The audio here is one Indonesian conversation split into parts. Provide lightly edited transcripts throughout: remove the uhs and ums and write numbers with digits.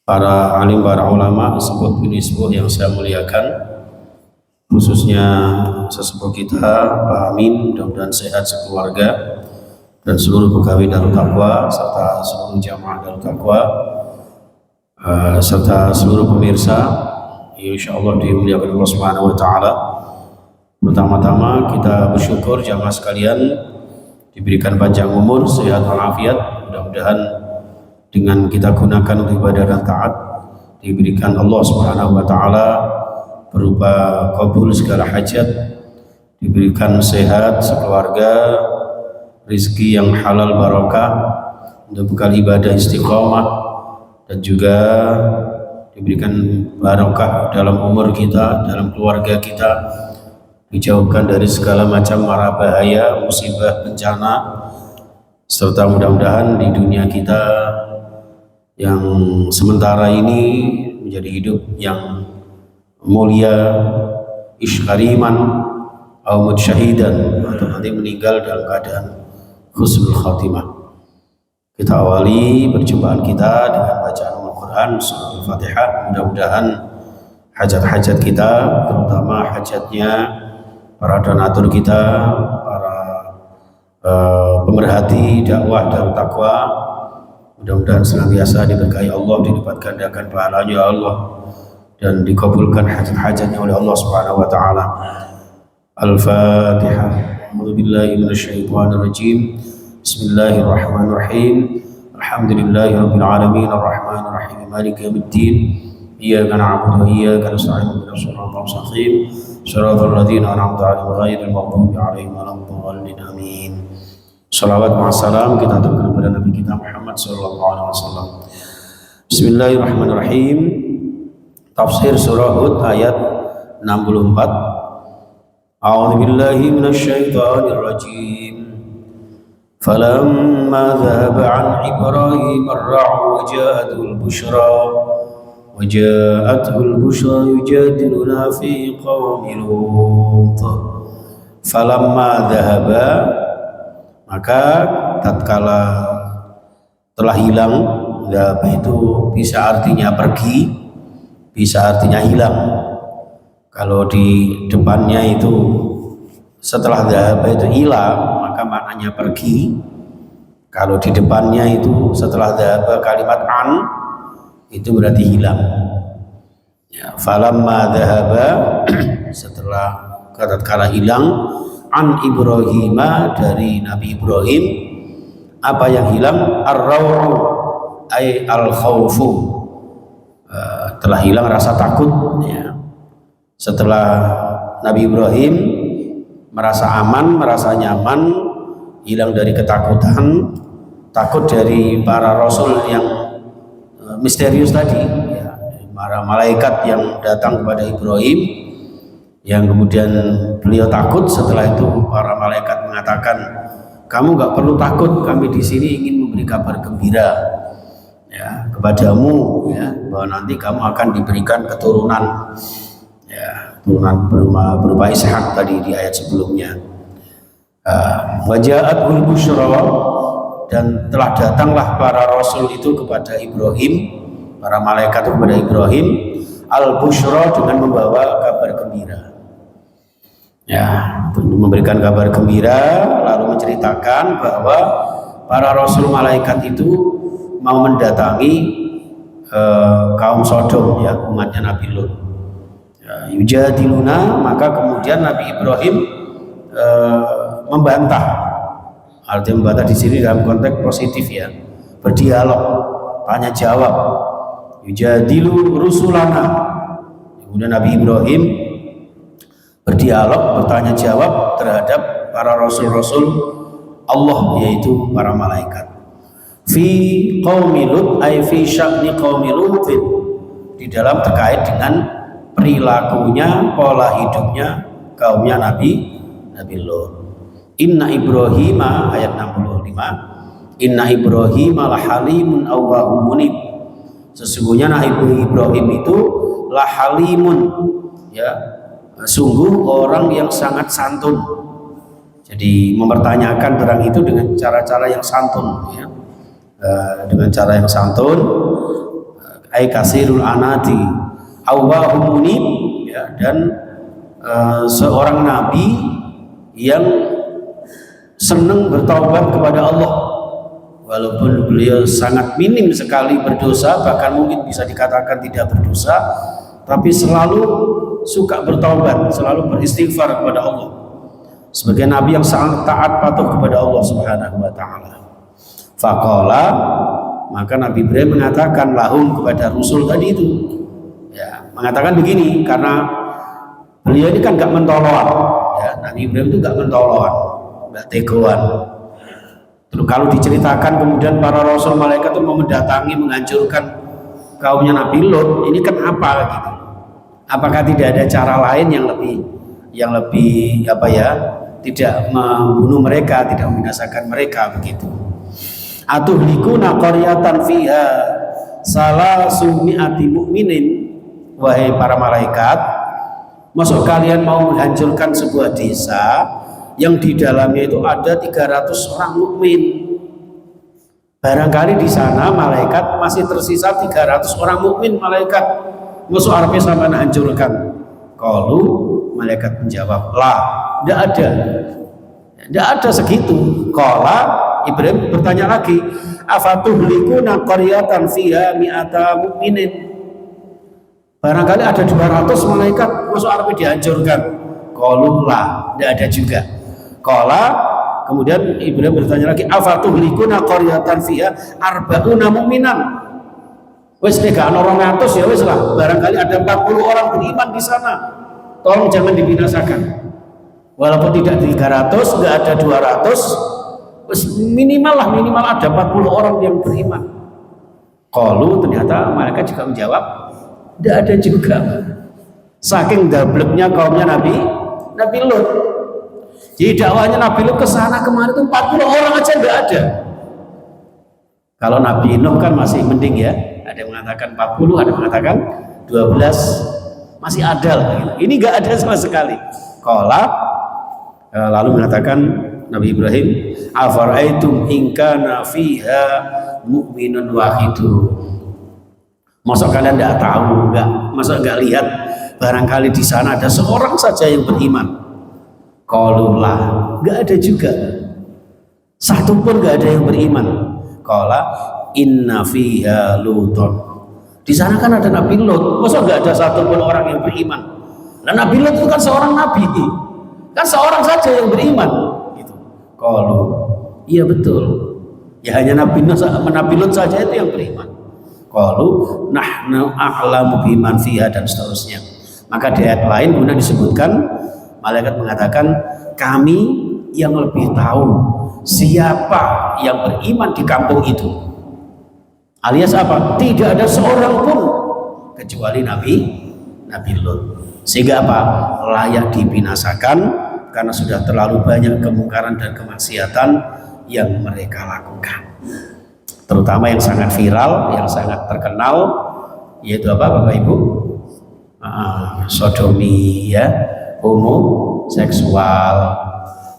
para alim, para ulama, sepuh yang saya muliakan, khususnya sesepuh kita Pak Amin, mudah-mudahan sehat sekeluarga dan seluruh pegawai Darut Taqwa serta seluruh jamaah Darut Taqwa serta seluruh pemirsa insyaallah dimuliakan Allah Subhanahu wa taala. Pertama-tama kita bersyukur jamaah sekalian diberikan panjang umur, sehat walafiat, mudah-mudahan dengan kita gunakan untuk ibadah dan taat diberikan Allah Subhanahu wa taala berupa kabul segala hajat, diberikan sehat sekeluarga, rizki yang halal barakah untuk bekal ibadah istiqamah, dan juga diberikan barakah dalam umur kita, dalam keluarga kita, dijauhkan dari segala macam mara bahaya, musibah, bencana, serta mudah-mudahan di dunia kita yang sementara ini menjadi hidup yang mulia, isyariman atau mutsyahidan, atau nanti meninggal dalam keadaan husnul khatimah. Kita awali perjumpaan kita dengan bacaan Al-Quran, surah Al-Fatihah. Mudah-mudahan hajat-hajat kita, terutama hajatnya para donatur kita, para pemerhati dakwah Darut Taqwa, mudah-mudahan senantiasa diberkahi Allah, dilipat gandakan pahalanya Allah, dan dikabulkan hajat-hajatnya oleh Allah Subhanahu wa taala. Al-Fatihah. A'udzubillahi minasyaitonir rajim. Bismillahirrahmanirrahim. Alhamdulillahirabbil alamin arrahmanir rahim maliki yaumiddin. Iyyaka na'budu wa iyyaka nasta'in ihdinas siratal mustaqim siratal ladzina an'amta 'alaihim ghairil maghdubi 'alaihim waladdallin. Amin. Salawat wa salam kita aturkan kepada Nabi kita Muhammad sallallahu alaihi wasallam. Bismillahirrahmanirrahim. Tafsir surah Hud ayat 64. A'udzu billahi minasyaitonir rajim. Falamma dhahaba 'an Ibrahim ar-ra'u وجاءته البشرى يجادلنا في قوم لوط. Falamma dhahaba, maka tatkala telah hilang, dhahaba itu bisa artinya pergi, bisa artinya hilang. Kalau di depannya itu setelah dhahaba itu hilang, maka maknanya pergi. Kalau di depannya itu setelah dhahaba kalimat an, itu berarti hilang. Ya, falamma dhahaba, setelah tatkala hilang, an Ibrahima, dari Nabi Ibrahim, apa yang hilang? Ar-raw'u ay al-khawfu, telah hilang rasa takut. Ya. Setelah Nabi Ibrahim merasa aman, merasa nyaman, hilang dari ketakutan, takut dari para rasul yang misterius tadi, ya, para malaikat yang datang kepada Ibrahim, yang kemudian beliau takut. Setelah itu para malaikat mengatakan, kamu nggak perlu takut, kami di sini ingin memberi kabar gembira, ya, kepadamu, ya, bahwa nanti kamu akan diberikan keturunan, ya, turunan berupa Ishak tadi di ayat sebelumnya. Waja'atul busyra, dan telah datanglah para rasul itu kepada Ibrahim, para malaikat kepada Ibrahim, al-busyra, dengan membawa kabar gembira. Ya, memberikan kabar gembira, lalu menceritakan bahwa para rasul malaikat itu mau mendatangi kaum Sodom, ya, umatnya Nabi Lut. Ya, yujadiluna, maka kemudian Nabi Ibrahim membantah. Artinya membantah di sini dalam konteks positif, ya, berdialog, tanya jawab. Yujadilu rusulana, kemudian Nabi Ibrahim berdialog, bertanya jawab terhadap para rasul-rasul Allah, yaitu para malaikat. Fi qaumi Lut ay fi sya'ni qaumi Lutin, di dalam terkait dengan perilakunya, pola hidupnya kaumnya Nabi Lut. Inna Ibrahima, ayat 65, Inna Ibrahima lahalimun awwahum munib, sesungguhnya Nabi Ibrahim itu lahalimun, ya, sungguh orang yang sangat santun. Jadi mempertanyakan terang itu dengan cara-cara yang santun, ya. Dengan cara yang santun, ay kasirul anati awwahum munib, ya, dan seorang nabi yang senang bertaubat kepada Allah, walaupun beliau sangat minim sekali berdosa, bahkan mungkin bisa dikatakan tidak berdosa, tapi selalu suka bertaubat, selalu beristighfar kepada Allah, sebagai nabi yang sangat taat patuh kepada Allah Subhanahu wa taala. Faqala, maka Nabi Ibrahim mengatakan lahum kepada Rasul tadi itu, ya, mengatakan begini, karena beliau ini kan gak mentoloan, ya, Nabi Ibrahim itu gak mentoloan, gak tegoan. Terus kalau diceritakan kemudian para rasul malaikat itu mau mendatangi menghancurkan kaumnya Nabi Lot, ini kan apa gitu? Apakah tidak ada cara lain yang lebih apa ya, tidak membunuh mereka, tidak membinasakan mereka begitu? Atuhlikuna qaryatan fiha salasumi'ati mu'minin, wahai para malaikat, masuk kalian mau menghancurkan sebuah desa yang di dalamnya itu ada 300 orang mukmin. Barangkali di sana malaikat masih tersisa 300 orang mukmin, malaikat musuh arpe sama hancurkan. Qalu, malaikat menjawab, lah, tidak ada segitu. Qala, Ibrahim bertanya lagi, afatuhlikuna qaryatan fiha mi'ata mu'minin, barangkali ada 200 malaikat masuk arep dihancurkan. Qalu la, tidak ada juga. Qala, kemudian Ibrahim bertanya lagi, afatuhlikuna qaryatan fiha arba'una mu'minan, wis nek ana 200 ya wis lah, barangkali ada 40 orang beriman di sana, tolong jangan dibinasakan. Walaupun tidak 300, enggak ada 200, minimal ada 40 orang yang beriman. Qalu, ternyata malaikat juga menjawab, tidak ada juga. Saking dableknya kaumnya Nabi Lut. Jadi dakwahnya Nabi Lut ke sana kemarin itu 40 orang aja tidak ada. Kalau Nabi Nuh kan masih mending ya, ada yang mengatakan 40, ada yang mengatakan 12, masih ada lah. Ini nggak ada sama sekali. Qala, lalu mengatakan Nabi Ibrahim, afaraitum in kana fiha mu'minun wahidun, masa kalian tidak tahu, masa nggak lihat barangkali di sana ada seorang saja yang beriman? Qalu la, nggak ada juga, satu pun nggak ada yang beriman. Qala inna fiha Luton, di sana kan ada Nabi Lut, masa nggak ada satu pun orang yang beriman? Nah, Nabi Lut itu kan seorang nabi, kan seorang saja yang beriman gitu. Qalu, iya betul, ya hanya Nabi Lut saja itu yang beriman. Qalu nahnu a'lamu biman fiha, dan seterusnya. Maka di ayat lain kemudian disebutkan, malaikat mengatakan, kami yang lebih tahu siapa yang beriman di kampung itu. Alias apa? Tidak ada seorang pun kecuali Nabi Lut. Sehingga apa? Layak dibinasakan karena sudah terlalu banyak kemungkaran dan kemaksiatan yang mereka lakukan. Terutama yang sangat viral, yang sangat terkenal, yaitu apa Bapak Ibu? Sodomi, ya, homoseksual,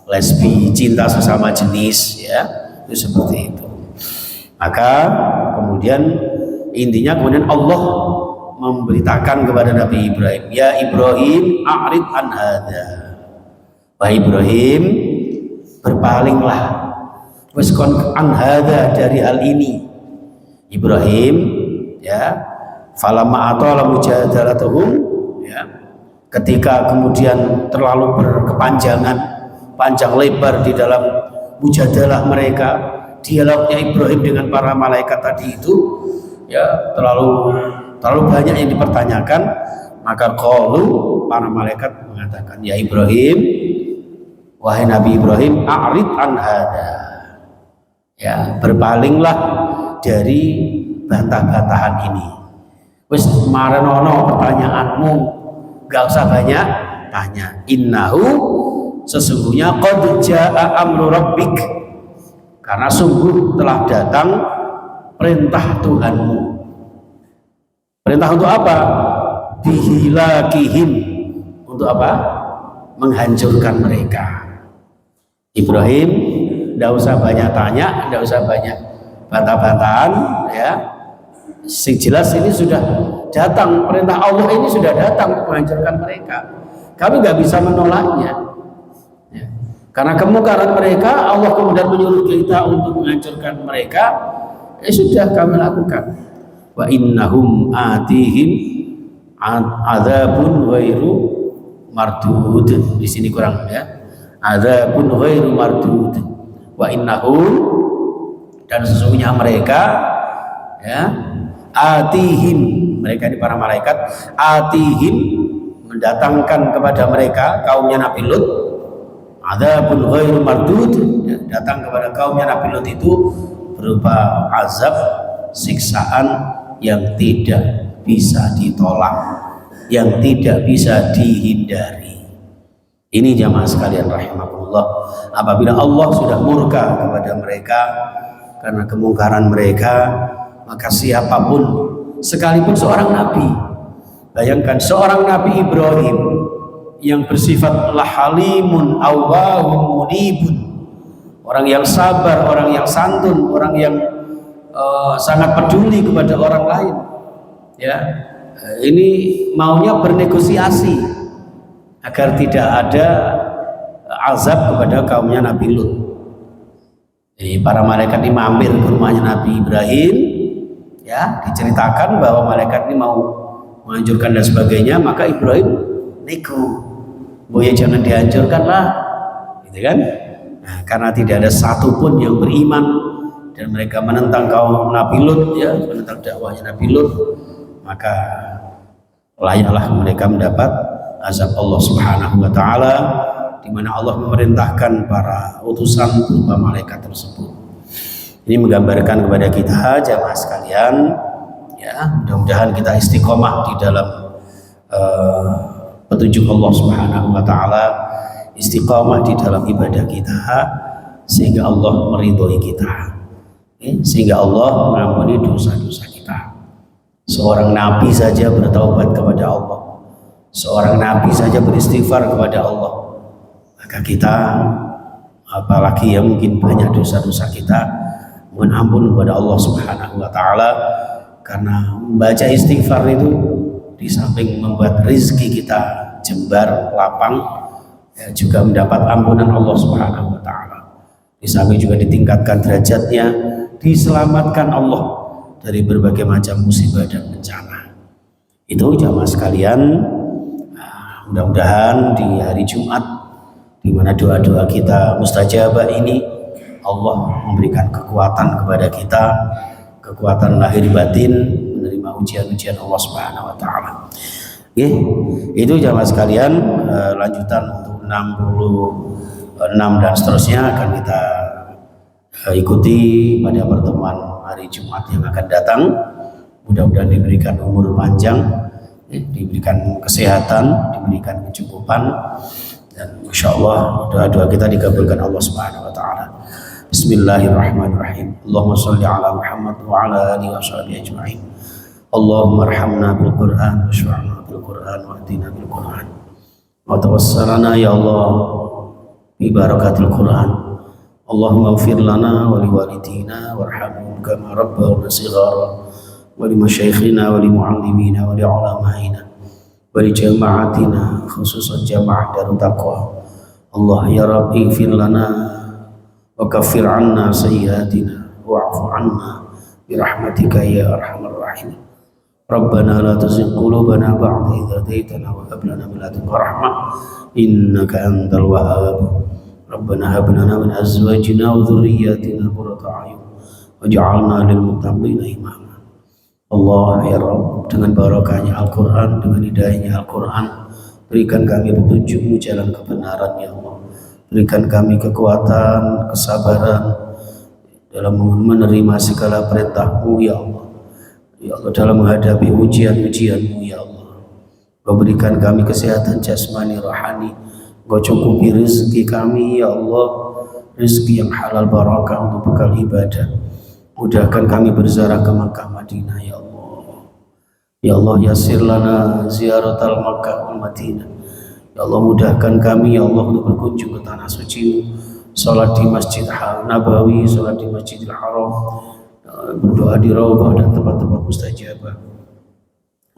lesbi, cinta sesama jenis, ya, itu seperti itu. Maka kemudian intinya kemudian Allah memberitakan kepada Nabi Ibrahim, ya Ibrahim a'rid an hadza, wahai Ibrahim berpalinglah wis kon an hadza, dari hal ini. Ibrahim, ya, falamma atala mujadalatuhum, ya, ketika kemudian terlalu berkepanjangan, panjang lebar di dalam mujadalah mereka, dialognya Ibrahim dengan para malaikat tadi itu, ya, terlalu banyak yang dipertanyakan, maka qalu, para malaikat mengatakan, ya Ibrahim, wahai Nabi Ibrahim, a'rid an hadza, ya, berpalinglah dari bantah-bantahan ini. Wis marenono pertanyaanmu, gak usah banyak tanya. Innahu, sesungguhnya qad jaa amru rabbik, karena sungguh telah datang perintah Tuhanmu. Perintah untuk apa? Bihilakihim, untuk apa? Menghancurkan mereka. Ibrahim, tidak usah banyak tanya, tidak usah banyak bantah-bantahan, ya. Jelas ini sudah datang, perintah Allah ini sudah datang untuk menghancurkan mereka. Kami nggak bisa menolaknya. Ya. Karena kemungkaran mereka, Allah kemudian menyuruh kita untuk menghancurkan mereka. Sudah kami lakukan. Wa innahum atihim adzabun ghairu mardud. Di sini kurang ya. Adzabun ghairu mardud. Wa innahum, dan sesungguhnya mereka ya, atihim, mereka ini para malaikat, atihim, mendatangkan kepada mereka kaumnya Nabi Lut, adzabun ghairu mardud, datang kepada kaumnya Nabi Lut itu berupa azab, siksaan yang tidak bisa ditolak, yang tidak bisa dihindari. Ini jamaah sekalian rahimakumullah, apabila Allah sudah murka kepada mereka karena kemungkaran mereka, maka siapapun, sekalipun seorang nabi, bayangkan seorang Nabi Ibrahim yang bersifat halimun awwahum munibun, orang yang sabar, orang yang santun, orang yang sangat peduli kepada orang lain, ya, ini maunya bernegosiasi agar tidak ada azab kepada kaumnya Nabi Lut. Jadi para malaikat ini mampir ke rumahnya Nabi Ibrahim, ya, diceritakan bahwa malaikat ini mau menghancurkan dan sebagainya, maka Ibrahim nego, ya jangan dihancurkan lah, gitu kan? Nah, karena tidak ada satupun yang beriman dan mereka menentang kaum Nabi Lut, ya, menentang dakwahnya Nabi Lut, maka layaklah mereka mendapat azab Allah Subhanahu wa taala, di mana Allah memerintahkan para utusan berupa malaikat tersebut. Ini menggambarkan kepada kita jamaah sekalian, ya, mudah-mudahan kita istiqomah di dalam petunjuk Allah Subhanahu wa taala, istiqomah di dalam ibadah kita sehingga Allah meridhoi kita, sehingga Allah mengampuni dosa-dosa kita. Seorang nabi saja bertaubat kepada Allah, seorang nabi saja beristighfar kepada Allah, maka kita apalagi yang mungkin banyak dosa-dosa kita, mohon ampun kepada Allah Subhanahu wa taala. Karena membaca istighfar itu di samping membuat rizki kita jembar, lapang, ya, juga mendapat ampunan Allah Subhanahu wa taala. Di samping juga ditingkatkan derajatnya, diselamatkan Allah dari berbagai macam musibah dan bencana. Itu jamaah sekalian, mudah-mudahan di hari Jumat, di mana doa-doa kita mustajabah ini, Allah memberikan kekuatan kepada kita, kekuatan lahir batin menerima ujian-ujian Allah Subhanahu wa taala. Itu jamaah sekalian, lanjutan untuk 66 dan seterusnya akan kita ikuti pada pertemuan hari Jumat yang akan datang. Mudah-mudahan diberikan umur panjang, diberikan kesehatan, diberikan kecukupan, dan insyaallah doa-doa kita dikabulkan Allah Subhanahu wa taala. Bismillahirrahmanirrahim. Allahumma shalli ala Muhammad wa ala alihi wa sahbihi ajma'in. Allahumma arhamna bil Qur'an wa syafa'na bil Qur'an wa ahdina bil Qur'an wa tawassalna ya Allah bi barakatil Qur'an. Allahumma ighfir lana wa li walidina warhamhum kama rabbawna shighara wa li masyayikhina wa li muallimina wa li ulamaina wa li jama'atina khususan jamaah Darut Taqwa. Allah ya Rabbi ighfir lana wa kaffir 'anna sayyi'atina wa'fu 'anna bi rahmatika ya arhamar rahimin. Rabbana la tuzigh qulubana ba'da idh hadaytana wa hab lana min ladunka rahmah innaka antal wahhab. Rabbana hab lana min azwajina wa dhurriyyatina qurrata a'yun waj'alna lil muttaqina imama. Allah ya Rabb, dengan barakahnya Al-Qur'an, dengan hidayahnya Al-Qur'an, berikan kami petunjuk jalan kebenaran ya Allah. Berikan kami kekuatan, kesabaran dalam menerima segala perintah-Mu ya Allah. Ya Allah, dalam menghadapi ujian-ujian-Mu ya Allah. Kau berikan kami kesehatan jasmani rohani. Kau cukupi rezeki kami ya Allah, rezeki yang halal barakah untuk bekal ibadah. Mudahkan kami berziarah ke Makkah Madinah ya Allah. Ya Allah, yassir lana ziyaratal Makkah wal Madinah. Ya Allah, mudahkan kami ya Allah untuk berkunjung ke tanah suci, salat di Masjid Nabawi, salat di Masjidil Haram, berdoa di raudhah dan tempat-tempat mustajabah.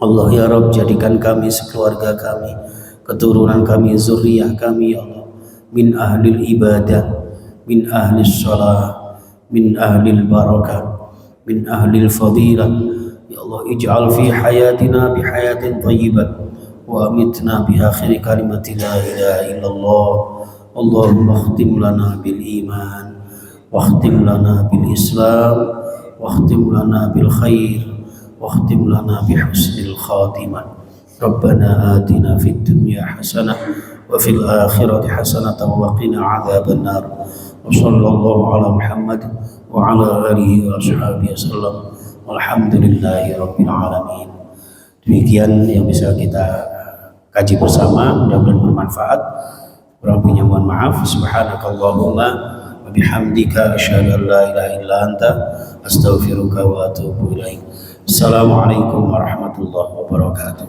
Allah ya Rabb, jadikan kami sekeluarga kami, keturunan kami, zuriyah kami ya Allah, min ahlil ibadah, min ahlis salah, min ahlil barakah, min ahlil fadilah. Ya Allah, ij'al fi hayatina bi hayatin thayyibah wa amitna bi akhiri kalimati la ilaha illallah. Allahumma khtim lana bil iman, wa khtim lana bil islam, wa khtim lana bil khair, واختم لنا بحسن الخاتمة. ربنا آتنا في الدنيا حسنة وفي الآخرة حسنة وقنا عذاب النار. وصلى الله على محمد وعلى آله وصحبه وسلم والحمد لله رب العالمين. Demikian yang bisa kita kaji bersama, mudah-mudahan bermanfaat. Kurang lebihnya mohon maaf. Subhanakallahumma wa bihamdika asyhadu an la ilaha illa anta astaghfiruka wa atubu ilaik. Assalamualaikum warahmatullahi wabarakatuh.